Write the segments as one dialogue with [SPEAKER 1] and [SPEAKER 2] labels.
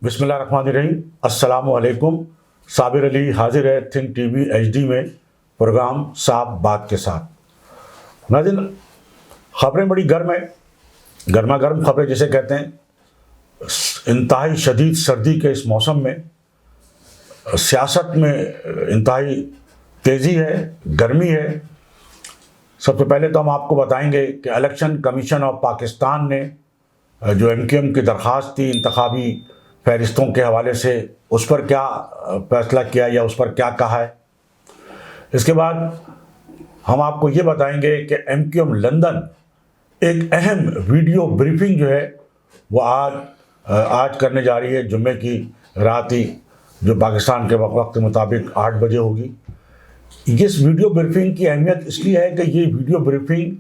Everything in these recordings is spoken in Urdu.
[SPEAKER 1] بسم اللہ الرحمن الرحیم. السلام علیکم. صابر علی حاضر ہے Think TV HD میں پروگرام صاحب بات کے ساتھ. ناظرین، خبریں بڑی گرم ہیں، گرما گرم خبریں جسے کہتے ہیں. انتہائی شدید سردی کے اس موسم میں سیاست میں انتہائی تیزی ہے، گرمی ہے. سب سے پہلے تو ہم آپ کو بتائیں گے کہ الیکشن کمیشن آف پاکستان نے جو ایم کیو ایم کی درخواست تھی انتخابی فہرستوں کے حوالے سے، اس پر کیا فیصلہ کیا یا اس پر کیا کہا ہے. اس کے بعد ہم آپ کو یہ بتائیں گے کہ ایم کیو ایم لندن ایک اہم ویڈیو بریفنگ جو ہے وہ آج کرنے جا رہی ہے، جمعے کی رات ہی، جو پاکستان کے وقت کے مطابق 8 بجے ہوگی. اس ویڈیو بریفنگ کی اہمیت اس لیے ہے کہ یہ ویڈیو بریفنگ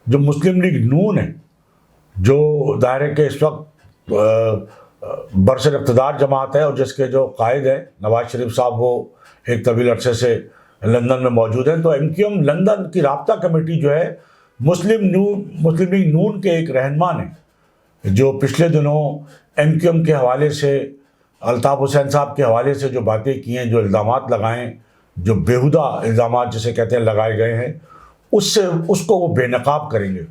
[SPEAKER 1] جو مسلم لیگ نون ہے، جو ظاہر ہے کہ اس وقت برسر اقتدار جماعت ہے اور جس کے جو قائد ہیں نواز شریف صاحب، وہ ایک طویل عرصے سے لندن میں موجود ہیں. تو ایم کیو ایم لندن کی رابطہ کمیٹی جو ہے مسلم لیگ نون کے ایک رہنما نے، جو پچھلے دنوں ایم کیو ایم کے حوالے سے، الطاف حسین صاحب کے حوالے سے جو باتیں کی ہیں، جو الزامات لگائیں، جو بیہودہ الزامات جسے کہتے ہیں لگائے گئے ہیں، اس کو وہ بے نقاب کریں گے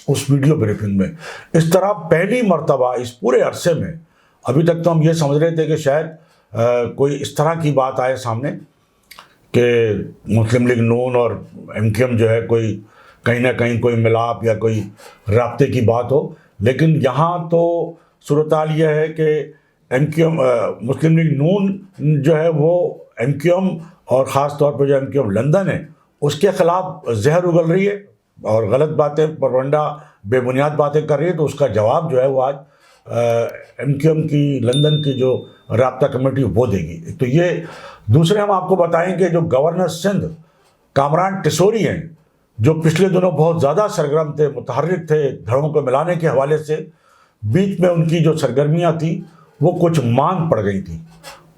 [SPEAKER 1] اس ویڈیو بریفنگ میں. اس طرح پہلی مرتبہ اس پورے عرصے میں، ابھی تک تو ہم یہ سمجھ رہے تھے کہ شاید کوئی اس طرح کی بات آئے سامنے کہ مسلم لیگ نون اور ایم کیو ایم جو ہے کوئی کہیں نہ کہیں کوئی ملاپ یا کوئی رابطے کی بات ہو. لیکن یہاں تو صورتحال یہ ہے کہ ایم کیو ایم مسلم لیگ نون جو ہے وہ ایم کیو ایم اور خاص طور پہ جو ایم کیو ایم لندن ہے اس کے خلاف زہر اگل رہی ہے اور غلط باتیں، پروپیگنڈا، بے بنیاد باتیں کر رہی ہے. تو اس کا جواب جو ہے وہ آج ایم کیو ایم کی لندن کی جو رابطہ کمیٹی وہ دے گی. تو یہ دوسرے ہم آپ کو بتائیں کہ جو گورنر سندھ کامران ٹیسوری ہیں، جو پچھلے دنوں بہت زیادہ سرگرم تھے، متحرک تھے دھڑوں کو ملانے کے حوالے سے، بیچ میں ان کی جو سرگرمیاں تھیں وہ کچھ ماند پڑ گئی تھیں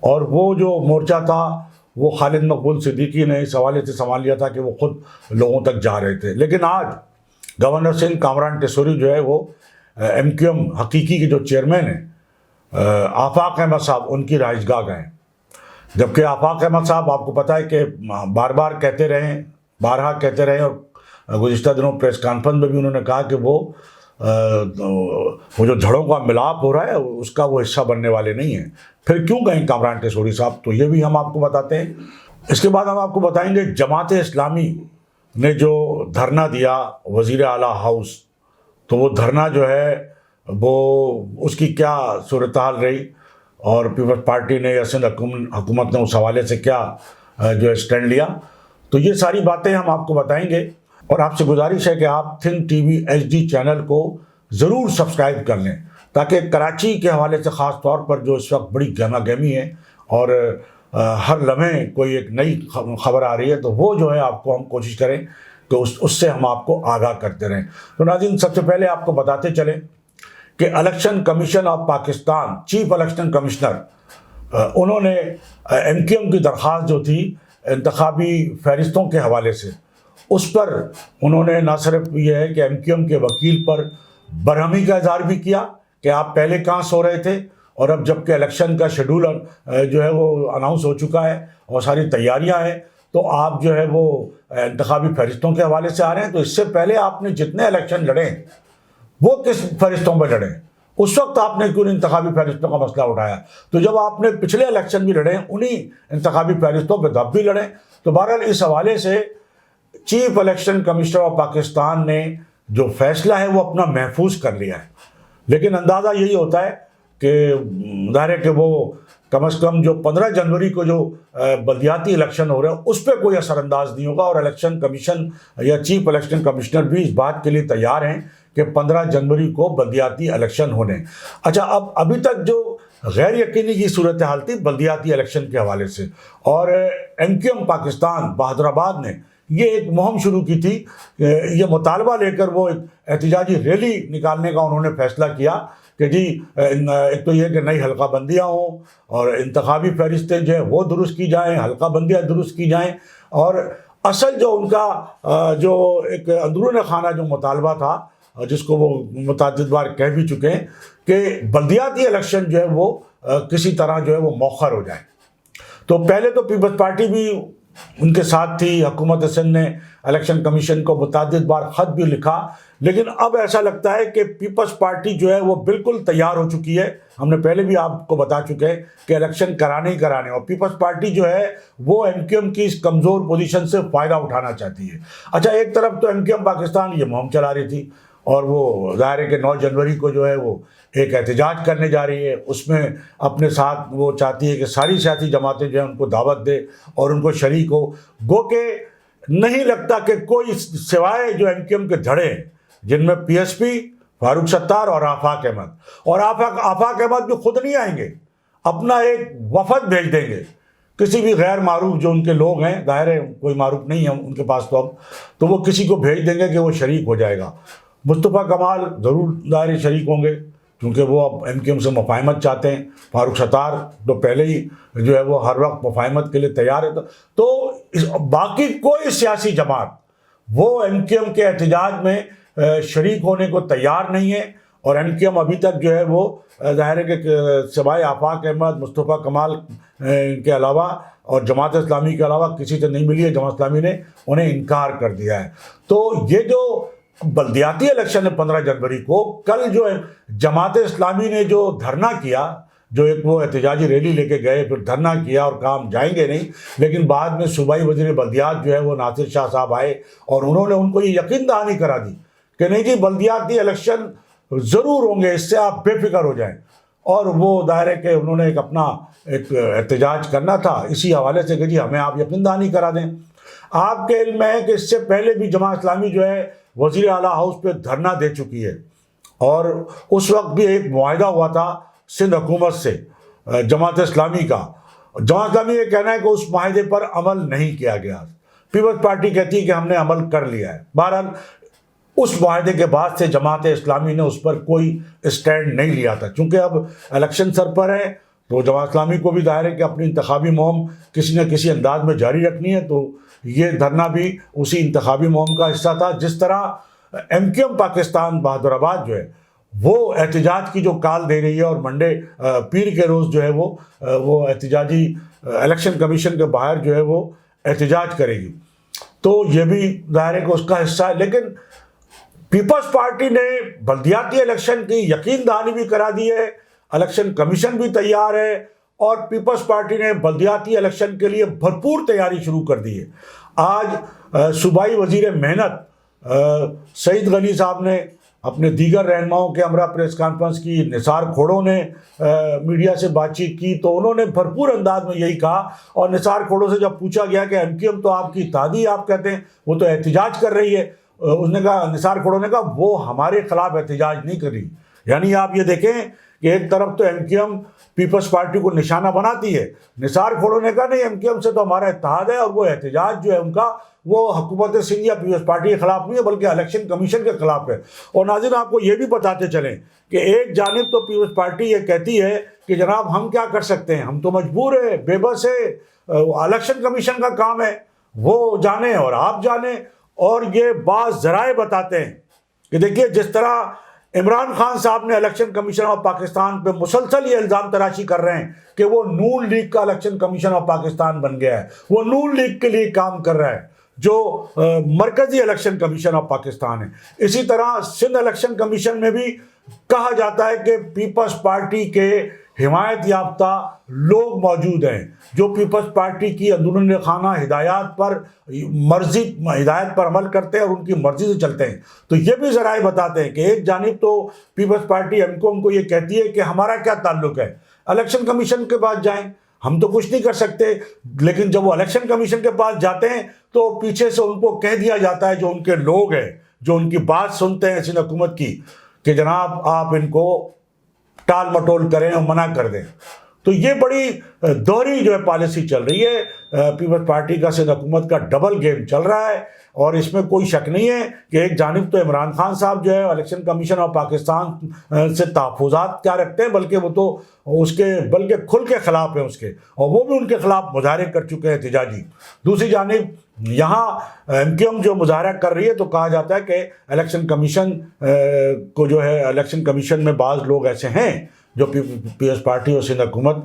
[SPEAKER 1] اور وہ جو مورچہ تھا وہ خالد مقبول صدیقی نے اس حوالے سے سنبھال لیا تھا کہ وہ خود لوگوں تک جا رہے تھے. لیکن آج گورنر سندھ کامران ٹیسوری جو ہے وہ ایم کیو ایم حقیقی کے جو چیئرمین ہیں آفاق احمد صاحب، ان کی رہائش گاہ گئے. جبکہ آفاق احمد صاحب آپ کو پتہ ہے کہ بارہا کہتے رہے اور گزشتہ دنوں پریس کانفرنس میں بھی انہوں نے کہا کہ وہ جو دھڑوں کا ملاپ ہو رہا ہے اس کا وہ حصہ بننے والے نہیں ہیں. پھر کیوں گئے کامران ٹیسوری صاحب؟ تو یہ بھی ہم آپ کو بتاتے ہیں. اس کے بعد ہم آپ کو بتائیں گے جماعت اسلامی نے جو دھرنا دیا وزیر اعلیٰ ہاؤس، تو وہ دھرنا جو ہے وہ اس کی کیا صورتحال رہی اور پیپلز پارٹی نے یا سندھ حکومت نے اس حوالے سے کیا جو اسٹینڈ لیا. تو یہ ساری باتیں ہم آپ کو بتائیں گے. اور آپ سے گزارش ہے کہ آپ Think TV HD channel کو ضرور سبسکرائب کر لیں، تاکہ کراچی کے حوالے سے خاص طور پر جو اس وقت بڑی گہما گہمی ہے اور ہر لمحے کوئی ایک نئی خبر آ رہی ہے، تو وہ جو ہے آپ کو ہم کوشش کریں کہ اس سے ہم آپ کو آگاہ کرتے رہیں. تو ناظرین، سب سے پہلے آپ کو بتاتے چلیں کہ election commission of Pakistan chief election commissioner, انہوں نے ایم کیو ایم کی درخواست جو تھی انتخابی فہرستوں کے حوالے سے، اس پر انہوں نے نہ صرف یہ ہے کہ ایم کیو ایم کے وکیل پر برہمی کا اظہار بھی کیا کہ آپ پہلے کہاں سو رہے تھے، اور اب جب کہ الیکشن کا شیڈول جو ہے وہ اناؤنس ہو چکا ہے اور ساری تیاریاں ہیں، تو آپ جو ہے وہ انتخابی فہرستوں کے حوالے سے آ رہے ہیں. تو اس سے پہلے آپ نے جتنے الیکشن لڑے وہ کس فہرستوں پہ لڑے؟ اس وقت آپ نے کیوں انتخابی فہرستوں کا مسئلہ اٹھایا؟ تو جب آپ نے پچھلے الیکشن بھی لڑے انہی انتخابی فہرستوں پہ تب بھی لڑے. تو بہرحال اس حوالے سے chief election commissioner of Pakistan نے جو فیصلہ ہے وہ اپنا محفوظ کر لیا ہے. لیکن اندازہ یہی ہوتا ہے کہ ظاہر ہے کہ وہ کم از کم جو 15 جنوری کو جو بلدیاتی الیکشن ہو رہا ہے اس پہ کوئی اثر انداز نہیں ہوگا، اور الیکشن کمیشن یا چیف الیکشن کمشنر بھی اس بات کے لیے تیار ہیں کہ 15 جنوری کو بلدیاتی الیکشن ہونے. اچھا، ابھی تک جو غیر یقینی کی صورتحال تھی بلدیاتی الیکشن کے حوالے سے، اور ایم کیو ایم پاکستان بہادر آباد نے یہ ایک مہم شروع کی تھی، یہ مطالبہ لے کر وہ ایک احتجاجی ریلی نکالنے کا انہوں نے فیصلہ کیا کہ جی ایک تو یہ کہ نئی حلقہ بندیاں ہوں اور انتخابی فہرستیں جو ہیں وہ درست کی جائیں، حلقہ بندیاں درست کی جائیں، اور اصل جو ان کا جو ایک اندرون خانہ جو مطالبہ تھا، جس کو وہ متعدد بار کہہ بھی چکے ہیں کہ بلدیاتی الیکشن جو ہے وہ کسی طرح جو ہے وہ مؤخر ہو جائیں۔ تو پہلے تو پیپلز پارٹی بھی ان کے ساتھ تھی، حکومت سندھ نے الیکشن کمیشن کو متعدد بار خط بھی لکھا، لیکن اب ایسا لگتا ہے کہ پیپلز پارٹی جو ہے وہ بالکل تیار ہو چکی ہے۔ ہم نے پہلے بھی آپ کو بتا چکے ہیں کہ الیکشن کرانے ہی کرانے، اور پیپلز پارٹی جو ہے وہ ایم کیو ایم کی اس کمزور پوزیشن سے فائدہ اٹھانا چاہتی ہے۔ اچھا، ایک طرف تو ایم کیو ایم پاکستان یہ مہم چلا رہی تھی، اور وہ ظاہر ہے کہ 9 جنوری کو جو ہے وہ ایک احتجاج کرنے جا رہی ہے، اس میں اپنے ساتھ وہ چاہتی ہے کہ ساری سیاسی جماعتیں جو ہیں ان کو دعوت دے اور ان کو شریک ہو۔ گو کہ نہیں لگتا کہ کوئی سوائے جو ایم کیو ایم کے دھڑے ہیں، جن میں P S P, Farooq Sattar اور آفاق احمد، اور آفاق احمد بھی خود نہیں آئیں گے، اپنا ایک وفد بھیج دیں گے، کسی بھی غیر معروف جو ان کے لوگ ہیں، ظاہر ہے کوئی معروف نہیں ہے ان کے پاس تو اب، تو وہ کسی کو بھیج دیں گے کہ وہ شریک ہو جائے گا۔ مصطفیٰ کمال ضرور ظاہر شریک ہوں گے، کیونکہ وہ اب ایم کیو ایم سے مفاہمت چاہتے ہیں۔ فاروق ستار تو پہلے ہی جو ہے وہ ہر وقت مفاہمت کے لیے تیار ہے۔ تو باقی کوئی سیاسی جماعت وہ ایم کیو ایم کے احتجاج میں شریک ہونے کو تیار نہیں ہے، اور ایم کیو ایم ابھی تک جو ہے وہ ظاہر ہے کہ سوائے آفاق احمد، مصطفیٰ کمال کے علاوہ اور جماعت اسلامی کے علاوہ کسی سے نہیں ملی ہے۔ جماعت اسلامی نے انہیں انکار کر دیا ہے۔ تو یہ جو بلدیاتی الیکشن ہے 15 جنوری کو، کل جو جماعت اسلامی نے جو دھرنا کیا، جو ایک وہ احتجاجی ریلی لے کے گئے، پھر دھرنا کیا اور کام جائیں گے نہیں، لیکن بعد میں صوبائی وزیر بلدیات جو ہے وہ ناصر شاہ صاحب آئے اور انہوں نے ان کو یہ یقین دہانی کرا دی کہ نہیں جی بلدیاتی الیکشن ضرور ہوں گے، اس سے آپ بے فکر ہو جائیں۔ اور وہ ظاہر ہے کہ انہوں نے اپنا ایک احتجاج کرنا تھا اسی حوالے سے کہ جی ہمیں آپ یقین دہانی کرا دیں۔ آپ کے علم میں ہے کہ اس سے پہلے بھی جماعت اسلامی جو ہے وزیر اعلیٰ ہاؤس پہ دھرنا دے چکی ہے، اور اس وقت بھی ایک معاہدہ ہوا تھا سندھ حکومت سے جماعت اسلامی کا۔ جماعت اسلامی یہ کہنا ہے کہ اس معاہدے پر عمل نہیں کیا گیا، پیپلز پارٹی کہتی ہے کہ ہم نے عمل کر لیا ہے۔ بہرحال اس معاہدے کے بعد سے جماعت اسلامی نے اس پر کوئی اسٹینڈ نہیں لیا تھا، چونکہ اب الیکشن سر پر ہے تو جماعت اسلامی کو بھی ظاہر ہے کہ اپنی انتخابی مہم کسی نہ کسی انداز میں جاری رکھنی ہے، تو یہ دھرنا بھی اسی انتخابی مہم کا حصہ تھا۔ جس طرح ایم کیو ایم پاکستان بہادر آباد جو ہے وہ احتجاج کی جو کال دے رہی ہے، اور منڈے پیر کے روز جو ہے وہ احتجاجی الیکشن کمیشن کے باہر جو ہے وہ احتجاج کرے گی، تو یہ بھی ظاہر ہے کہ اس کا حصہ ہے۔ لیکن پیپلز پارٹی نے بلدیاتی الیکشن کی یقین دہانی بھی کرا دی ہے، الیکشن کمیشن بھی تیار ہے، اور پیپلز پارٹی نے بلدیاتی الیکشن کے لیے بھرپور تیاری شروع کر دی ہے۔ آج صوبائی وزیر محنت سعید غنی صاحب نے اپنے دیگر رہنماؤں کے ہمراہ پریس کانفرنس کی، نثار کھوڑوں نے میڈیا سے بات چیت کی تو انہوں نے بھرپور انداز میں یہی کہا، اور نثار کھوڑوں سے جب پوچھا گیا کہ ایم کیو ایم تو آپ کی اتحادی آپ کہتے ہیں، وہ تو احتجاج کر رہی ہے، اس نے کہا، نثار کھوڑوں نے کہا وہ ہمارے خلاف احتجاج نہیں کر رہی۔ یعنی آپ یہ دیکھیں کہ ایک طرف تو ایم کیو ایم پیپلز پارٹی کو نشانہ بناتی ہے، نثار کھوڑوں نے کہا نہیں ایم کیو ایم سے تو ہمارا اتحاد ہے، اور وہ احتجاج جو ہے ان کا وہ حکومت سندھ یا پیپلز پارٹی کے خلاف نہیں ہے بلکہ الیکشن کمیشن کے خلاف ہے۔ اور ناظرین آپ کو یہ بھی بتاتے چلیں کہ ایک جانب تو پیپلز پارٹی یہ کہتی ہے کہ جناب ہم کیا کر سکتے ہیں، ہم تو مجبور ہیں، بے بس ہے، الیکشن کمیشن کا کام ہے، وہ جانیں اور آپ جانیں۔ اور یہ بعض ذرائع بتاتے ہیں کہ دیکھیے جس طرح عمران خان صاحب نے الیکشن کمیشن آف پاکستان پہ مسلسل یہ الزام تراشی کر رہے ہیں کہ وہ نون لیگ کا الیکشن کمیشن آف پاکستان بن گیا ہے، وہ نون لیگ کے لیے کام کر رہا ہے جو مرکزی الیکشن کمیشن آف پاکستان ہے۔ اسی طرح سندھ الیکشن کمیشن میں بھی کہا جاتا ہے کہ پیپلز پارٹی کے حمایت یافتہ لوگ موجود ہیں جو پیپلز پارٹی کی اندرون خانہ ہدایات پر عمل کرتے ہیں اور ان کی مرضی سے چلتے ہیں۔ تو یہ بھی ذرائع بتاتے ہیں کہ ایک جانب تو پیپلز پارٹی ایم کیو ایم کو یہ کہتی ہے کہ ہمارا کیا تعلق ہے، الیکشن کمیشن کے پاس جائیں، ہم تو کچھ نہیں کر سکتے، لیکن جب وہ الیکشن کمیشن کے پاس جاتے ہیں تو پیچھے سے ان کو کہہ دیا جاتا ہے جو ان کے لوگ ہیں جو ان کی بات سنتے ہیں سندھ حکومت کی کہ جناب آپ ان کو ٹال مٹول کریں اور منع کر دیں۔ تو یہ بڑی دوہری جو ہے پالیسی چل رہی ہے، پیپلز پارٹی کا سندھ حکومت کا ڈبل گیم چل رہا ہے، اور اس میں کوئی شک نہیں ہے کہ ایک جانب تو عمران خان صاحب جو ہے الیکشن کمیشن آف پاکستان سے تحفظات کیا رکھتے ہیں، بلکہ وہ تو اس کے بلکہ کھل کے خلاف ہیں اس کے، اور وہ بھی ان کے خلاف مظاہرے کر چکے ہیں احتجاجی۔ دوسری جانب یہاں ایم کیو ایم جو مظاہرہ کر رہی ہے تو کہا جاتا ہے کہ الیکشن کمیشن کو جو ہے الیکشن کمیشن میں بعض لوگ ایسے ہیں جو پیپلز پارٹی اور سندھ حکومت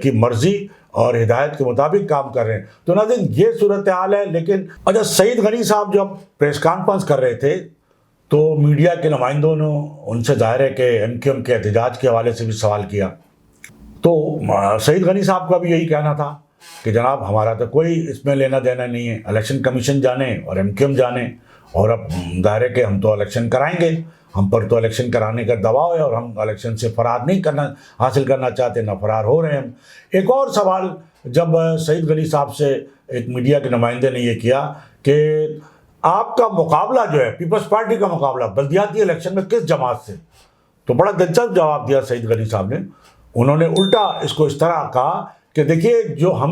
[SPEAKER 1] کی مرضی اور ہدایت کے مطابق کام کر رہے ہیں. تو ناظرین یہ صورتحال ہے. لیکن اچھا سعید غنی صاحب جب پریس کانفرنس کر رہے تھے تو میڈیا کے نمائندوں نے ان سے ظاہر ہے کہ MQM کے احتجاج کے حوالے سے بھی سوال کیا. تو سعید غنی صاحب کا بھی یہی کہنا تھا کہ جناب ہمارا تو کوئی اس میں لینا دینا نہیں ہے, الیکشن کمیشن جانے اور MQM جانے, اور اب ظاہر ہے کہ ہم تو الیکشن کرائیں گے, ہم پر تو الیکشن کرانے کا دباؤ ہے اور ہم الیکشن سے فرار نہیں حاصل کرنا چاہتے, نہ فرار ہو رہے ہیں ہم. ایک اور سوال جب سعید غنی صاحب سے ایک میڈیا کے نمائندے نے یہ کیا کہ آپ کا مقابلہ جو ہے پیپلز پارٹی کا مقابلہ بلدیاتی الیکشن میں کس جماعت سے, تو بڑا دلچسپ جواب دیا سعید غنی صاحب نے. انہوں نے الٹا اس کو اس طرح کہا کہ دیکھیے جو ہم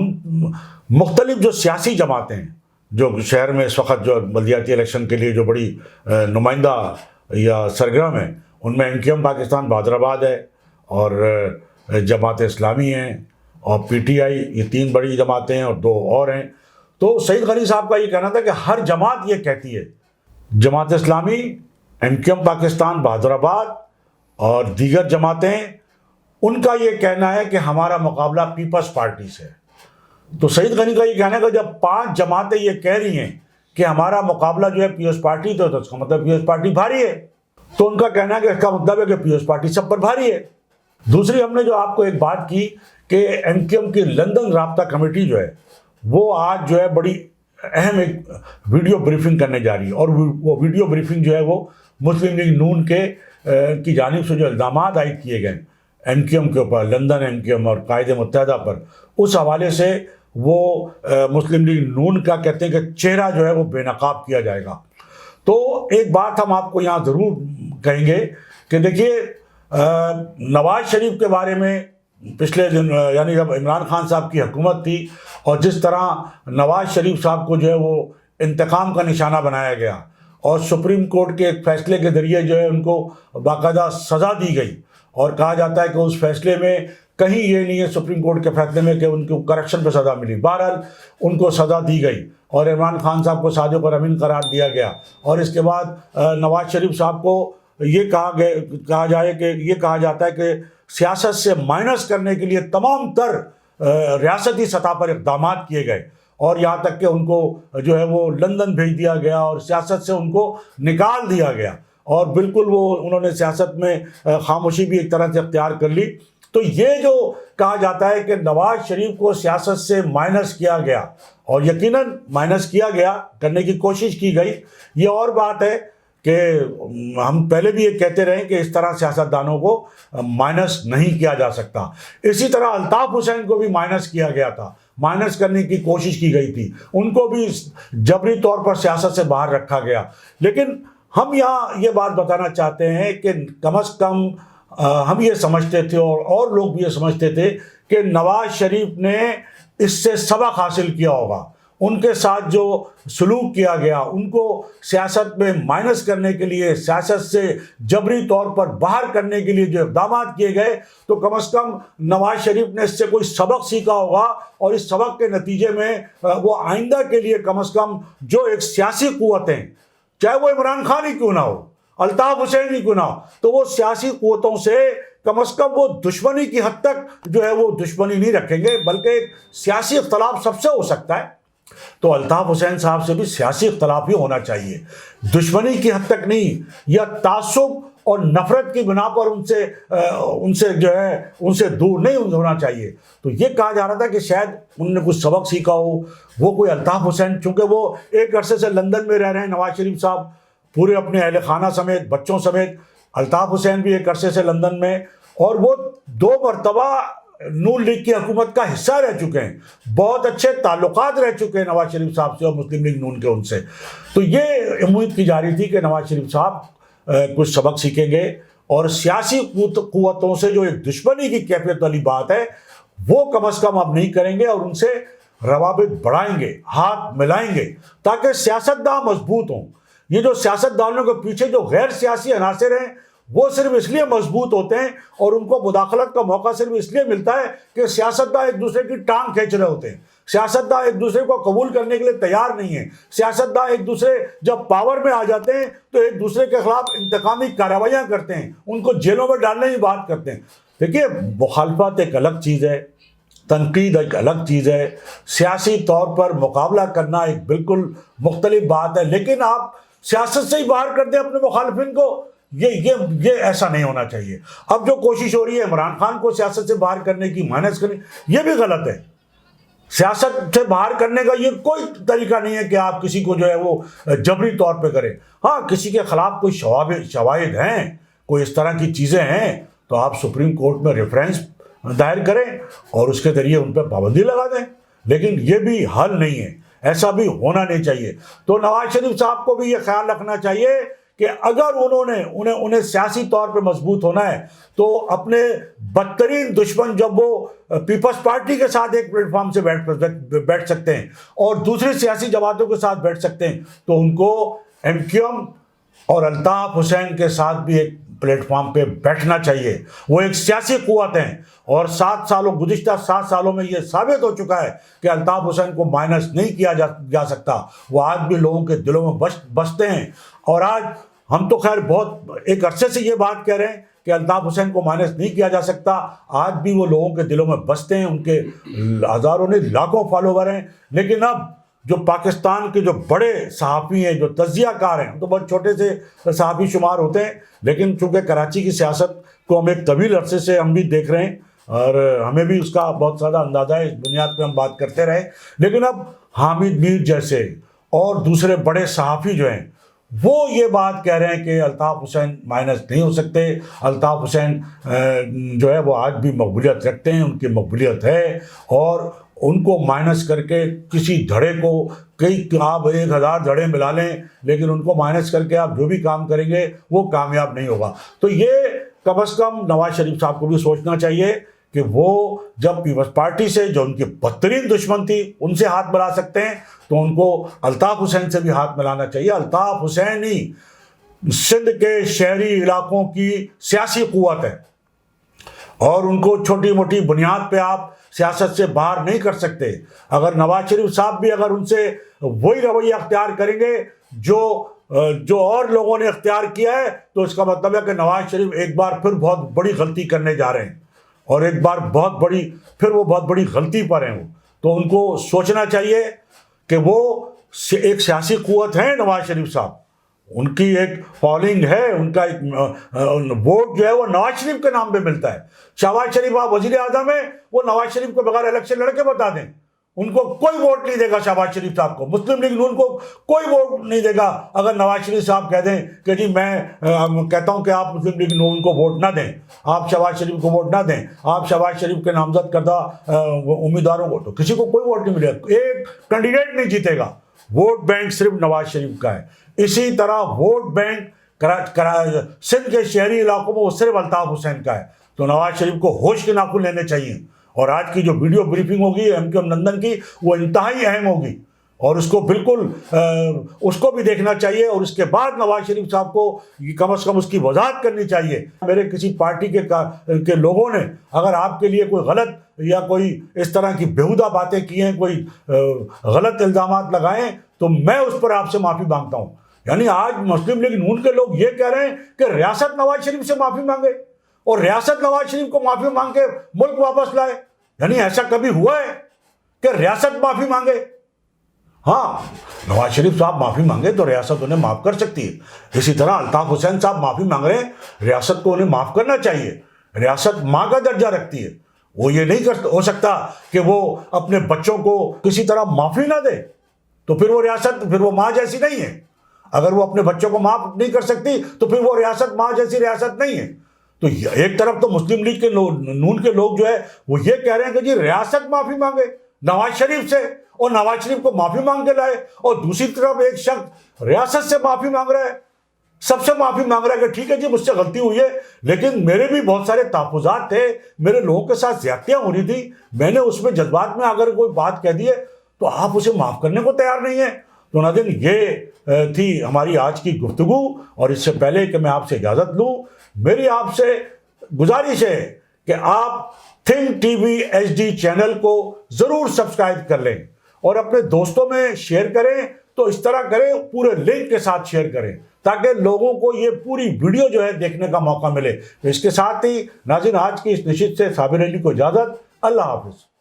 [SPEAKER 1] مختلف جو سیاسی جماعتیں ہیں جو شہر میں اس وقت جو بلدیاتی الیکشن کے لیے جو بڑی نمائندہ یا سرگرم ہیں, ان میں MQM پاکستان بہادر آباد ہے اور جماعت اسلامی ہیں اور PTI, یہ 3 بڑی جماعتیں ہیں اور 2 اور ہیں. تو سعید غنی صاحب کا یہ کہنا تھا کہ ہر جماعت یہ کہتی ہے, جماعت اسلامی, MQM پاکستان بہادر آباد اور دیگر جماعتیں, ان کا یہ کہنا ہے کہ ہمارا مقابلہ پیپلز پارٹی سے. تو سعید غنی کا یہ کہنا ہے کہ جب 5 جماعتیں یہ کہہ رہی ہیں کہ ہمارا مقابلہ جو ہے پیپلز پارٹی تو اس کا مطلب پیپلز پارٹی بھاری ہے. تو ان کا کہنا ہے کہ اس کا مطلب ہے کہ پیپلز پارٹی سب پر بھاری ہے. دوسری ہم نے جو آپ کو ایک بات کی کہ MQM کی لندن رابطہ کمیٹی جو ہے وہ آج جو ہے بڑی اہم ایک ویڈیو بریفنگ کرنے جا رہی ہے, اور وہ ویڈیو بریفنگ جو ہے وہ مسلم لیگ نون کی جانب سے جو الزامات عائد کیے گئے MQM کے اوپر, لندن MQM اور قائد متحدہ پر, اس حوالے سے وہ مسلم لیگ نون کا کہتے ہیں کہ چہرہ جو ہے وہ بے نقاب کیا جائے گا. تو ایک بات ہم آپ کو یہاں ضرور کہیں گے کہ دیکھیے نواز شریف کے بارے میں پچھلے دن یعنی جب عمران خان صاحب کی حکومت تھی اور جس طرح نواز شریف صاحب کو جو ہے وہ انتقام کا نشانہ بنایا گیا اور سپریم کورٹ کے ایک فیصلے کے ذریعے جو ہے ان کو باقاعدہ سزا دی گئی, اور کہا جاتا ہے کہ اس فیصلے میں کہیں یہ نہیں ہے سپریم کورٹ کے فیصلے میں کہ ان کو کرپشن پہ سزا ملی. بہرحال ان کو سزا دی گئی اور عمران خان صاحب کو صادق اور امین قرار دیا گیا, اور اس کے بعد نواز شریف صاحب کو یہ کہا جاتا ہے کہ سیاست سے مائنس کرنے کے لیے تمام تر ریاستی سطح پر اقدامات کیے گئے, اور یہاں تک کہ ان کو جو ہے وہ لندن بھیج دیا گیا اور سیاست سے ان کو نکال دیا گیا, اور بالکل وہ انہوں نے سیاست میں خاموشی بھی ایک طرح سے اختیار کر لی. تو یہ جو کہا جاتا ہے کہ نواز شریف کو سیاست سے مائنس کیا گیا, اور یقیناً مائنس کیا گیا, کرنے کی کوشش کی گئی. یہ اور بات ہے کہ ہم پہلے بھی یہ کہتے رہے کہ اس طرح سیاستدانوں کو مائنس نہیں کیا جا سکتا. اسی طرح الطاف حسین کو بھی مائنس کیا گیا تھا, مائنس کرنے کی کوشش کی گئی تھی, ان کو بھی جبری طور پر سیاست سے باہر رکھا گیا. لیکن ہم یہاں یہ بات بتانا چاہتے ہیں کہ کم از کم ہم یہ سمجھتے تھے اور لوگ بھی یہ سمجھتے تھے کہ نواز شریف نے اس سے سبق حاصل کیا ہوگا. ان کے ساتھ جو سلوک کیا گیا, ان کو سیاست میں مائنس کرنے کے لیے, سیاست سے جبری طور پر باہر کرنے کے لیے جو اقدامات کیے گئے, تو کم از کم نواز شریف نے اس سے کوئی سبق سیکھا ہوگا, اور اس سبق کے نتیجے میں وہ آئندہ کے لیے کم از کم جو ایک سیاسی قوتیں, چاہے وہ عمران خان ہی کیوں نہ ہو, الطاف حسین ہی کیوں نہ ہو, تو وہ سیاسی قوتوں سے کم از کم وہ دشمنی کی حد تک جو ہے وہ دشمنی نہیں رکھیں گے, بلکہ ایک سیاسی اختلاف سب سے ہو سکتا ہے. تو الطاف حسین صاحب سے بھی سیاسی اختلاف ہی ہونا چاہیے, دشمنی کی حد تک نہیں, یا تعصب اور نفرت کی بنا پر ان سے جو ہے ان سے دور نہیں ہونا چاہیے. تو یہ کہا جا رہا تھا کہ شاید انہوں نے کچھ سبق سیکھا ہو. وہ کوئی الطاف حسین, چونکہ وہ ایک عرصے سے لندن میں رہ رہے ہیں نواز شریف صاحب, پورے اپنے اہل خانہ سمیت, بچوں سمیت. الطاف حسین بھی ایک عرصے سے لندن میں, اور وہ 2 مرتبہ نون لیگ کی حکومت کا حصہ رہ چکے ہیں, بہت اچھے تعلقات رہ چکے ہیں نواز شریف صاحب سے اور مسلم لیگ نون کے ان سے. تو یہ امید کی جا رہی تھی کہ نواز شریف صاحب کچھ سبق سیکھیں گے, اور سیاسی قوتوں سے جو ایک دشمنی کی کیفیت والی بات ہے وہ کم از کم اب نہیں کریں گے, اور ان سے روابط بڑھائیں گے, ہاتھ ملائیں گے, تاکہ سیاستداں مضبوط ہوں. یہ جو سیاستدانوں کے پیچھے جو غیر سیاسی عناصر ہیں وہ صرف اس لیے مضبوط ہوتے ہیں اور ان کو مداخلت کا موقع صرف اس لیے ملتا ہے کہ سیاستداں ایک دوسرے کی ٹانگ کھینچ رہے ہوتے ہیں, سیاستداں ایک دوسرے کو قبول کرنے کے لیے تیار نہیں ہیں, سیاستداں ایک دوسرے جب پاور میں آ جاتے ہیں تو ایک دوسرے کے خلاف انتقامی کارروائیاں کرتے ہیں, ان کو جیلوں میں ڈالنے کی بات کرتے ہیں. دیکھیے مخالفت ایک الگ چیز ہے، تنقید ایک الگ چیز ہے، سیاسی طور پر مقابلہ کرنا ایک بالکل مختلف بات ہے، لیکن آپ سیاست سے ہی باہر کر دیں اپنے مخالفین کو، یہ ایسا نہیں ہونا چاہیے۔ اب جو کوشش ہو رہی ہے عمران خان کو سیاست سے باہر کرنے کی، مائنس کرنے، یہ بھی غلط ہے۔ سیاست سے باہر کرنے کا یہ کوئی طریقہ نہیں ہے کہ آپ کسی کو جو ہے وہ جبری طور پہ کریں۔ ہاں کسی کے خلاف کوئی شواہد ہیں، کوئی اس طرح کی چیزیں ہیں تو آپ سپریم کورٹ میں ریفرنس دائر کریں اور اس کے ذریعے ان پہ پابندی لگا دیں، لیکن یہ بھی حل نہیں ہے، ایسا بھی ہونا نہیں چاہیے۔ تو نواز شریف صاحب کو بھی یہ خیال رکھنا چاہیے کہ اگر انہیں سیاسی طور پہ مضبوط ہونا ہے تو اپنے بدترین دشمن جب وہ پیپلز پارٹی کے ساتھ ایک پلیٹ فارم سے بیٹھ سکتے ہیں اور دوسری سیاسی جماعتوں کے ساتھ بیٹھ سکتے ہیں تو ان کو ایم کیو ایم اور الطاف حسین کے ساتھ بھی ایک پلیٹ فارم پہ بیٹھنا چاہیے۔ وہ ایک سیاسی قوت ہیں اور گزشتہ 7 سالوں میں یہ ثابت ہو چکا ہے کہ الطاف حسین کو مائنس نہیں کیا جا سکتا، وہ آج بھی لوگوں کے دلوں میں بستے ہیں۔ اور آج ہم تو خیر بہت ایک عرصے سے یہ بات کہہ رہے ہیں کہ الطاف حسین کو مائنس نہیں کیا جا سکتا، آج بھی وہ لوگوں کے دلوں میں بستے ہیں، ان کے ہزاروں نہیں لاکھوں فالوور ہیں۔ لیکن اب جو پاکستان کے جو بڑے صحافی ہیں، جو تجزیہ کار ہیں، تو بہت چھوٹے سے صحافی شمار ہوتے ہیں، لیکن چونکہ کراچی کی سیاست کو ہم ایک طویل عرصے سے ہم بھی دیکھ رہے ہیں اور ہمیں بھی اس کا بہت زیادہ اندازہ ہے، اس بنیاد پہ ہم بات کرتے رہے۔ لیکن اب حامد میر جیسے اور دوسرے بڑے صحافی جو ہیں وہ یہ بات کہہ رہے ہیں کہ الطاف حسین مائنس نہیں ہو سکتے، الطاف حسین جو ہے وہ آج بھی مقبولیت رکھتے ہیں، ان کی مقبولیت ہے، اور ان کو مائنس کر کے کسی دھڑے کو آپ 1000 دھڑے ملا لیں لیکن ان کو مائنس کر کے آپ جو بھی کام کریں گے وہ کامیاب نہیں ہوگا۔ تو یہ کم از کم نواز شریف صاحب کو بھی سوچنا چاہیے کہ وہ جب پیپلز پارٹی سے جو ان کی بدترین دشمن تھی ان سے ہاتھ ملا سکتے ہیں تو ان کو الطاف حسین سے بھی ہاتھ ملانا چاہیے۔ الطاف حسین ہی سندھ کے شہری علاقوں کی سیاسی قوت ہے اور ان کو چھوٹی موٹی بنیاد پہ آپ سیاست سے باہر نہیں کر سکتے۔ اگر نواز شریف صاحب بھی اگر ان سے وہی رویہ اختیار کریں گے جو اور لوگوں نے اختیار کیا ہے تو اس کا مطلب ہے کہ نواز شریف ایک بار پھر بہت بڑی غلطی کرنے جا رہے ہیں اور ایک بار بہت بڑی غلطی پر ہیں وہ۔ تو ان کو سوچنا چاہیے کہ وہ ایک سیاسی قوت ہے نواز شریف صاحب، ان کی ایک فالوئنگ ہے، ان کا ایک ووٹ جو ہے وہ نواز شریف کے نام پہ ملتا ہے۔ شہباز شریف آپ وزیر اعظم ہیں، وہ نواز شریف کو بغیر الیکشن لڑ کے بتا دیں، ان کو کوئی ووٹ نہیں دے گا شہباز شریف صاحب کو، مسلم لیگ نون کو کوئی ووٹ نہیں دے گا اگر نواز شریف صاحب کہہ دیں کہ جی میں کہتا ہوں کہ آپ مسلم لیگ نون کو ووٹ نہ دیں، آپ شہباز شریف کو ووٹ نہ دیں، آپ شہباز شریف کے نامزد کردہ امیدواروں کو، تو کسی کو کوئی ووٹ نہیں ملے گا، ایک کینڈیڈیٹ نہیں جیتے گا۔ ووٹ بینک صرف نواز شریف کا ہے۔ اسی طرح ووٹ بینک سندھ کے شہری علاقوں میں وہ صرف الطاف حسین کا ہے۔ تو نواز شریف کو ہوش کے ناخن لینے چاہیے، اور آج کی جو ویڈیو بریفنگ ہوگی ایم کیو ایم لندن کی وہ انتہائی اہم ہوگی اور اس کو بالکل اس کو بھی دیکھنا چاہیے، اور اس کے بعد نواز شریف صاحب کو کم از کم اس کی وضاحت کرنی چاہیے۔ میرے کسی پارٹی کے لوگوں نے اگر آپ کے لیے کوئی غلط یا کوئی اس طرح کی بیہودہ باتیں کی ہیں، کوئی غلط الزامات لگائیں تو میں اس پر آپ سے معافی مانگتا ہوں۔ یعنی آج مسلم لیگ نون کے لوگ یہ کہہ رہے ہیں کہ ریاست نواز شریف سے معافی مانگے اور ریاست نواز شریف کو معافی مانگ کے ملک واپس لائے۔ یعنی ایسا کبھی ہوا ہے کہ ریاست معافی مانگے؟ ہاں نواز شریف صاحب معافی مانگے تو ریاست انہیں معاف کر سکتی ہے۔ اسی طرح الطاف حسین صاحب معافی مانگ رہے ہیں، ریاست کو انہیں معاف کرنا چاہیے۔ ریاست ماں کا درجہ رکھتی ہے، وہ یہ نہیں ہو سکتا کہ وہ اپنے بچوں کو کسی طرح معافی نہ دے، تو پھر وہ ریاست پھر وہ ماں جیسی نہیں ہے۔ اگر وہ اپنے بچوں کو معاف نہیں کر سکتی تو پھر وہ ریاست ماں جیسی ریاست نہیں ہے۔ تو ایک طرف تو مسلم لیگ کے نون کے لوگ جو ہے وہ یہ کہہ رہے ہیں کہ جی ریاست معافی مانگے نواز شریف سے اور نواز شریف کو معافی مانگ کے لائے، اور دوسری طرف ایک شخص ریاست سے معافی مانگ رہا ہے، سب سے معافی مانگ رہا ہے کہ ٹھیک ہے جی مجھ سے غلطی ہوئی ہے، لیکن میرے بھی بہت سارے تحفظات تھے، میرے لوگوں کے ساتھ زیادتیاں ہو رہی تھی، میں نے اس میں جذبات میں اگر کوئی بات کہہ دی ہے تو آپ اسے معاف کرنے کو تیار نہیں ہیں۔ تو ناظرین یہ تھی ہماری آج کی گفتگو، اور اس سے پہلے کہ میں آپ سے اجازت لوں، میری آپ سے گزارش ہے کہ آپ Think TV HD channel کو ضرور سبسکرائب کر لیں اور اپنے دوستوں میں شیئر کریں، تو اس طرح کریں پورے لنک کے ساتھ شیئر کریں تاکہ لوگوں کو یہ پوری ویڈیو جو ہے دیکھنے کا موقع ملے۔ تو اس کے ساتھ ہی ناظرین آج کی اس نشست سے صابر علی کو اجازت، اللہ حافظ۔